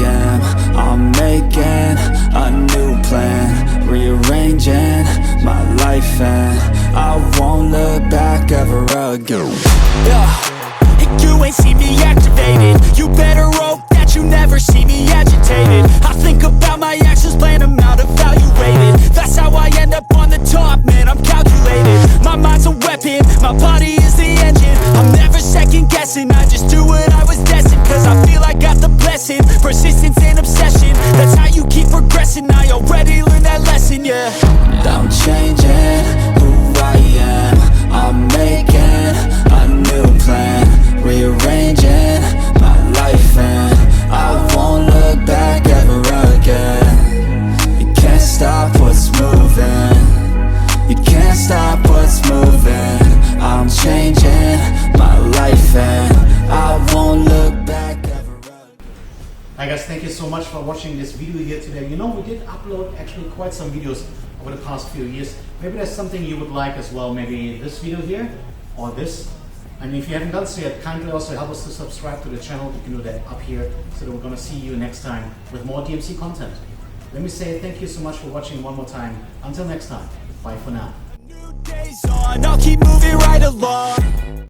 am. I'm making a new plan, rearranging my life, and I won't look back ever again. You ain't see me activated. You better hope that you never see me agitated. I think about my actions, plan them out, evaluated. That's how I end up on the top, man, I'm calculated. My mind's a weapon, my body is the engine. I'm never second guessing, I just do what I was destined. Cause I feel I got the blessing, persistence and obsession. That's how you keep progressing, I already learned that lesson, yeah. I'm changing who I am. I'm making a new plan, rearranging my life, and I won't look back ever again. You can't stop what's moving. You can't stop what's moving. I'm changing my life, and I won't look back ever again. Hi guys, thank you so much for watching this video here today. You know, we did upload actually quite some videos over the past few years. Maybe there's something you would like as well, maybe this video here or this. And if you haven't done so yet, kindly also help us to subscribe to the channel. You can do that up here, so that we're gonna see you next time with more DMC content. Let me say thank you so much for watching one more time. Until next time, bye for now. New days on, I'll keep moving right along.